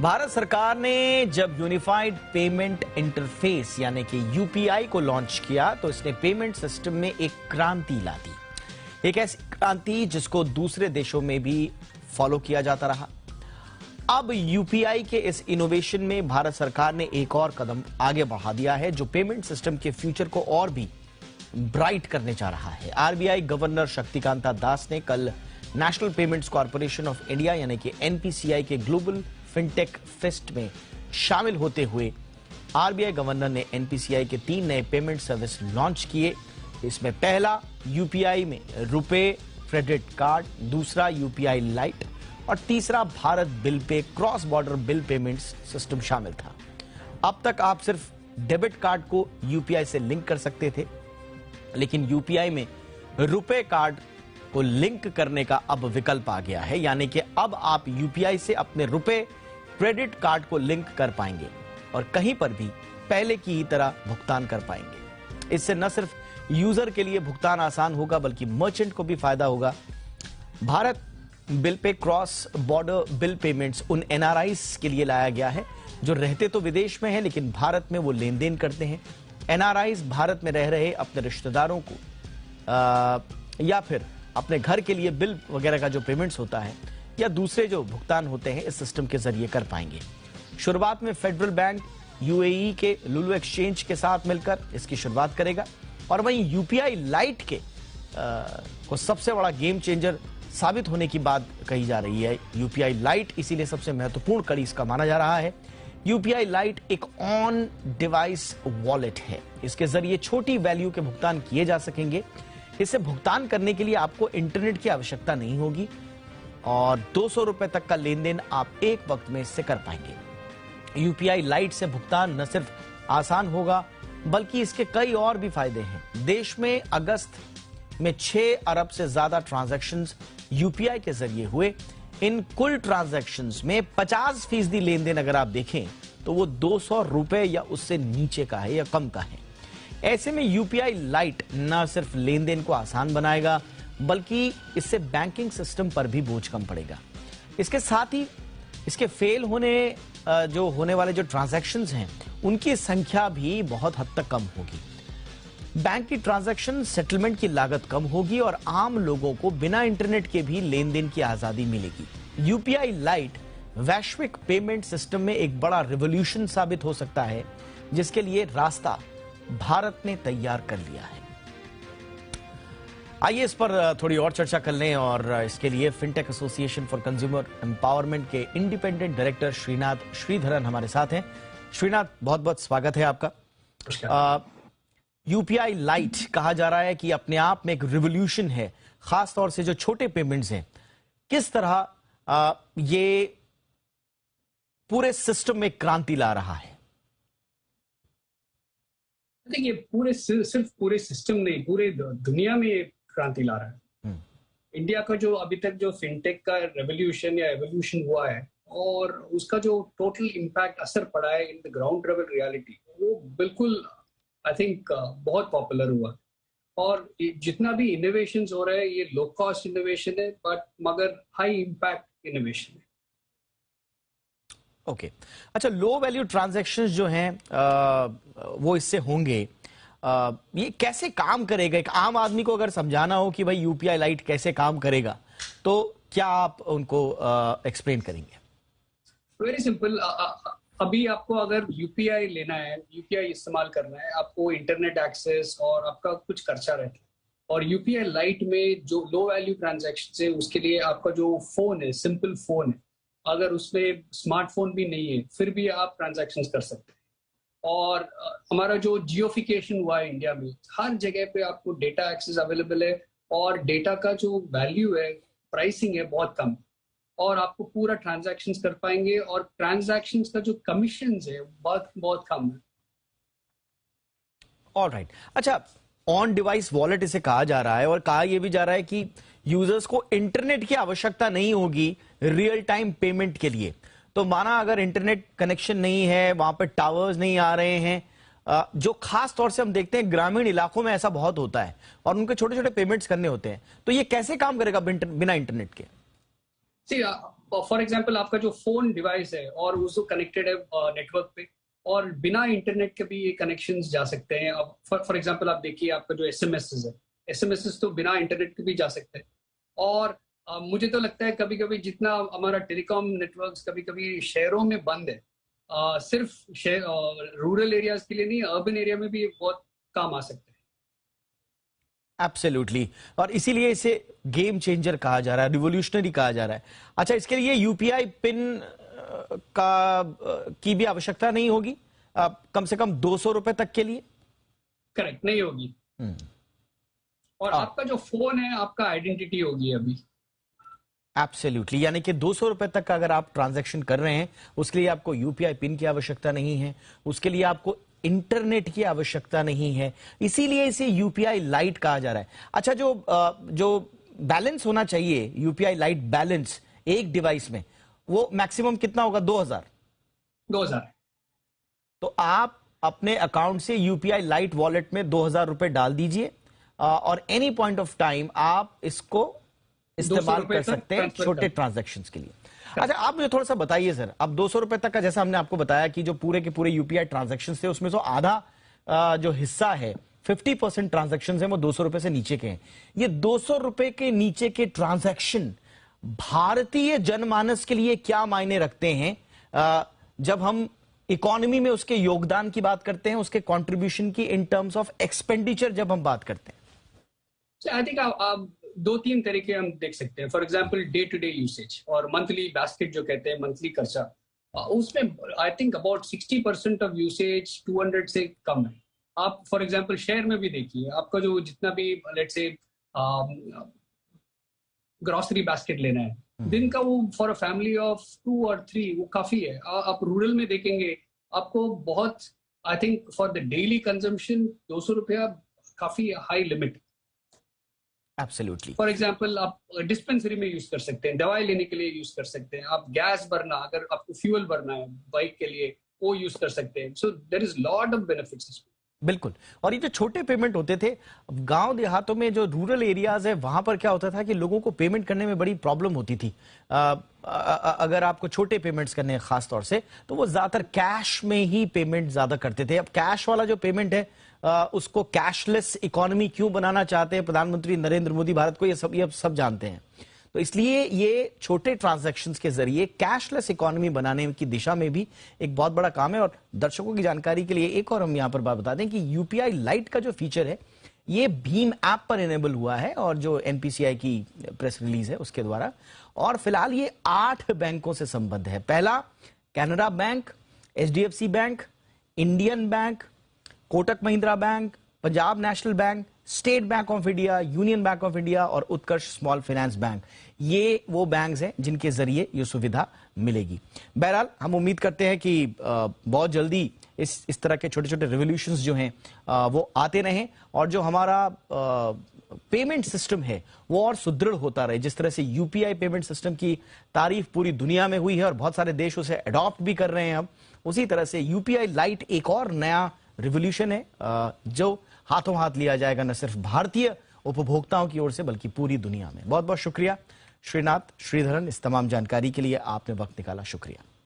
भारत सरकार ने जब यूनिफाइड पेमेंट इंटरफेस यानी कि यूपीआई को लॉन्च किया तो इसने पेमेंट सिस्टम में एक क्रांति ला दी। एक ऐसी क्रांति जिसको दूसरे देशों में भी फॉलो किया जाता रहा। अब यूपीआई के इस इनोवेशन में भारत सरकार ने एक और कदम आगे बढ़ा दिया है जो पेमेंट सिस्टम के फ्यूचर को और भी ब्राइट करने जा रहा है। आरबीआई गवर्नर शक्तिकांता दास ने कल national payments corporation of India यानी कि एनपीसीआई के ग्लोबल फिनटेक फेस्ट में शामिल होते हुए आरबीआई गवर्नर ने एनपीसीआई के 3 नए पेमेंट सर्विस लॉन्च किए। इसमें पहला यूपीआई में रुपे क्रेडिट कार्ड, दूसरा यूपीआई लाइट और तीसरा Bharat bill pay cross border bill payments system शामिल था। अब तक आप सिर्फ डेबिट कार्ड को यूपीआई से लिंक कर सकते थे, लेकिन यूपीआई में रुपे कार्ड को लिंक करने का अब विकल्प आ गया है, यानी कि अब आप यूपीआई से अपने रुपे क्रेडिट कार्ड को लिंक कर पाएंगे और कहीं पर भी पहले की ही तरह भुगतान कर पाएंगे। इससे न सिर्फ यूजर के लिए भुगतान आसान होगा बल्कि मर्चेंट को भी फायदा होगा। Bharat bill pay cross border bill payments उन एनआरआईज के लिए लाया गया है जो रहते तो विदेश में हैं लेकिन भारत में वो लेन देन करते हैं। एनआरआईज भारत में रह रहे अपने रिश्तेदारों को या फिर अपने घर के लिए बिल वगैरह का जो पेमेंट्स होता है या दूसरे जो भुगतान होते हैं इस सिस्टम के जरिए कर पाएंगे। शुरुआत में फेडरल बैंक यूएई के लुलु एक्सचेंज के साथ मिलकर इसकी शुरुआत करेगा और वहीं यूपीआई लाइट के को सबसे बड़ा गेम चेंजर साबित होने की बात कही जा रही है। यूपीआई लाइट इसीलिए सबसे महत्वपूर्ण कड़ी इसका माना जा रहा है। यूपीआई लाइट एक ऑन डिवाइस वॉलेट है। इसके जरिए छोटी वैल्यू के भुगतान किए जा सकेंगे। इसे भुगतान करने के लिए आपको इंटरनेट की आवश्यकता नहीं होगी और 200 रुपए तक का लेन देन आप एक वक्त में इससे कर पाएंगे। यूपीआई लाइट से भुगतान न सिर्फ आसान होगा बल्कि इसके कई और भी फायदे हैं। देश में अगस्त में 6 अरब से ज्यादा ट्रांजैक्शंस यूपीआई के जरिए हुए। इन कुल ट्रांजैक्शंस में 50% लेन देन अगर आप देखें तो वो 200 रुपए या उससे नीचे का है या कम का है। ऐसे में यूपीआई लाइट न सिर्फ लेन देन को आसान बनाएगा बल्कि इससे बैंकिंग सिस्टम पर भी बोझ कम पड़ेगा। इसके साथ ही इसके फेल होने वाले जो ट्रांजैक्शंस हैं उनकी संख्या भी बहुत हद तक कम होगी। बैंक की ट्रांजैक्शन सेटलमेंट की लागत कम होगी और आम लोगों को बिना इंटरनेट के भी लेन देन की आजादी मिलेगी। यूपीआई लाइट वैश्विक पेमेंट सिस्टम में एक बड़ा रिवॉल्यूशन साबित हो सकता है जिसके लिए रास्ता भारत ने तैयार कर लिया है। आइए इस पर थोड़ी और चर्चा कर लें और इसके लिए fintech association for consumer empowerment के इंडिपेंडेंट डायरेक्टर श्रीनाथ श्रीधरन हमारे साथ हैं। श्रीनाथ, बहुत बहुत स्वागत है आपका। यूपीआई लाइट कहा जा रहा है कि अपने आप में एक रिवॉल्यूशन है, खासतौर से जो छोटे पेमेंट्स हैं। किस तरह ये पूरे सिस्टम में क्रांति ला रहा है? देखिए, सिर्फ पूरे सिस्टम नहीं, पूरे दुनिया में ये क्रांति ला रहा है। इंडिया का जो अभी तक जो फिनटेक का रेवोल्यूशन या एवोल्यूशन हुआ है और उसका जो टोटल इम्पैक्ट असर पड़ा है in the ground level reality, वो बिल्कुल आई थिंक बहुत पॉपुलर हुआ। और जितना भी इनोवेशन हो रहा है ये लो कॉस्ट इनोवेशन है मगर हाई इम्पैक्ट इनोवेशन है। ओके, अच्छा, लो वैल्यू ट्रांजैक्शंस जो हैं वो इससे होंगे। ये कैसे काम करेगा? एक आम आदमी को अगर समझाना हो कि भाई यूपीआई लाइट कैसे काम करेगा तो क्या आप उनको एक्सप्लेन करेंगे? Very simple. अभी आपको अगर यूपीआई लेना है, यूपीआई इस्तेमाल करना है, आपको इंटरनेट एक्सेस और आपका कुछ खर्चा रहता है। और यूपीआई लाइट में जो लो वैल्यू ट्रांजैक्शन है उसके लिए आपका जो फोन है, सिंपल फोन है, अगर उसमें स्मार्टफोन भी नहीं है फिर भी आप ट्रांजैक्शंस कर सकते हैं। और हमारा जो जियोफिकेशन हुआ है इंडिया में, हर जगह पे आपको डेटा एक्सेस अवेलेबल है और डेटा का जो वैल्यू है, प्राइसिंग है, बहुत कम और आपको पूरा ट्रांजैक्शंस कर पाएंगे और ट्रांजैक्शंस का जो कमीशंस है बहुत बहुत कम है। ऑलराइट, अच्छा, ऑन डिवाइस वॉलेट इसे कहा जा रहा है और कहा यह भी जा रहा है कि यूजर्स को इंटरनेट की आवश्यकता नहीं होगी रियल टाइम पेमेंट के लिए। तो माना अगर इंटरनेट कनेक्शन नहीं है, वहां पर टावर्स नहीं आ रहे हैं, जो खास तौर से हम देखते हैं ग्रामीण इलाकों में ऐसा बहुत होता है और उनके छोटे छोटे पेमेंट्स करने होते हैं, तो ये कैसे काम करेगा बिना इंटरनेट के? फॉर एग्जांपल आपका जो फोन डिवाइस है और उसको कनेक्टेड है नेटवर्क पे, और बिना इंटरनेट के भी ये कनेक्शंस जा सकते हैं। अब फॉर एग्जांपल आप देखिए आपका जो एसएमएस है, एसएमएस तो बिना इंटरनेट के भी जा सकते हैं। और मुझे तो लगता है कभी कभी जितना हमारा टेलीकॉम नेटवर्क्स कभी कभी शहरों में बंद है, सिर्फ रूरल एरियाज के लिए नहीं, अर्बन एरिया में भी बहुत काम आ सकते हैं। एब्सोल्युटली, और इसीलिए इसे गेम चेंजर कहा जा रहा है, रिवोल्यूशनरी कहा जा रहा है। अच्छा, इसके लिए यूपीआई पिन की भी आवश्यकता नहीं होगी, कम से कम 200 रुपए तक के लिए? करेक्ट, नहीं होगी। और आपका जो फोन है आपका आइडेंटिटी होगी अभी। एब्सोल्युटली, यानी कि 200 रुपए तक का अगर आप ट्रांजैक्शन कर रहे हैं उसके लिए आपको यूपीआई पिन की आवश्यकता नहीं है, उसके लिए आपको इंटरनेट की आवश्यकता नहीं है, इसीलिए इसे यूपीआई लाइट कहा जा रहा है। अच्छा, जो बैलेंस होना चाहिए यूपीआई लाइट बैलेंस एक डिवाइस में, वो मैक्सिमम कितना होगा? 2000। तो आप अपने अकाउंट से यूपीआई लाइट वॉलेट में 2000 रुपए डाल दीजिए और एनी पॉइंट ऑफ टाइम आप इसको इस्तेमाल कर सकते हैं छोटे ट्रांजैक्शंस के लिए। अच्छा, आप मुझे थोड़ा सा बताइए सर, अब 200 रुपए तक का, जैसा हमने आपको बताया कि जो पूरे के पूरे यूपीआई ट्रांजैक्शंस थे उसमें से आधा जो हिस्सा है 50% ट्रांजैक्शंस हैं वो 200 रुपए से नीचे के हैं। ये 200 रुपए के नीचे के ट्रांजैक्शन भारतीय जनमानस के लिए क्या मायने रखते हैं? जब हम इकोनॉमी में उसके योगदान की बात करते हैं, उसके कंट्रीब्यूशन की इन टर्म्स ऑफ एक्सपेंडिचर जब हम बात करते हैं, आई थिंक आप 2-3 तरीके हम देख सकते हैं। For example day to day usage और मंथली बास्केट जो कहते हैं, मंथली खर्चा, उसमें I think about 60% of usage 200 से कम है। आप फॉर एग्जांपल शहर में भी देखिए, आपका जो जितना भी लेट्स से ग्रोसरी बास्केट लेना है दिन का, वो फॉर अ फैमिली ऑफ 2 और 3 वो काफी है। आप रूरल में देखेंगे आपको बहुत, I think for the daily consumption 200 रुपया काफी high limit. Absolutely. For example आप डिस्पेंसरी में यूज कर सकते हैं, दवाई लेने के लिए यूज कर सकते हैं, आप गैस भरना, अगर आपको फ्यूल भरना है बाइक के लिए, वो यूज कर सकते हैं। So there is lot of benefits. बिल्कुल। और ये जो छोटे पेमेंट होते थे गांव देहातों में, जो रूरल एरियाज है, वहां पर क्या होता था कि लोगों को पेमेंट करने में बड़ी प्रॉब्लम होती थी। अगर आपको छोटे पेमेंट्स करने हैं खास तौर से, तो वो ज्यादातर कैश में ही पेमेंट ज्यादा करते थे। अब कैश वाला जो पेमेंट है उसको कैशलेस इकोनॉमी क्यों बनाना चाहते हैं प्रधानमंत्री नरेंद्र मोदी भारत को, ये सब जानते हैं। तो इसलिए ये छोटे ट्रांजैक्शंस के जरिए कैशलेस इकोनॉमी बनाने की दिशा में भी एक बहुत बड़ा काम है। और दर्शकों की जानकारी के लिए एक और हम यहां पर बात बता दें कि यूपीआई लाइट का जो फीचर है ये भीम ऐप पर इनेबल हुआ है, और जो एनपीसीआई की प्रेस रिलीज है उसके द्वारा। और फिलहाल ये 8 बैंकों से संबद्ध है। पहला Canara bank, HDFC bank, Indian bank, Kotak Mahindra bank, Punjab national bank, state bank of India, union bank of India और उत्कर्ष स्मॉल फाइनेंस बैंक। ये वो बैंक्स हैं जिनके जरिए ये सुविधा मिलेगी। बहरहाल हम उम्मीद करते हैं कि बहुत जल्दी इस तरह के छोटे छोटे रिवोल्यूशंस जो हैं वो आते रहें, और जो हमारा पेमेंट सिस्टम है वो और सुदृढ़ होता रहे। जिस तरह से यूपीआई पेमेंट सिस्टम की तारीफ पूरी दुनिया में हुई है और बहुत सारे देश उसे अडॉप्ट भी कर रहे हैं अब, उसी तरह से यूपीआई लाइट एक और नया रिवोल्यूशन है जो हाथों हाथ लिया जाएगा न सिर्फ भारतीय उपभोक्ताओं की ओर से बल्कि पूरी दुनिया में। बहुत बहुत शुक्रिया श्रीनाथ श्रीधरन, इस तमाम जानकारी के लिए आपने वक्त निकाला, शुक्रिया।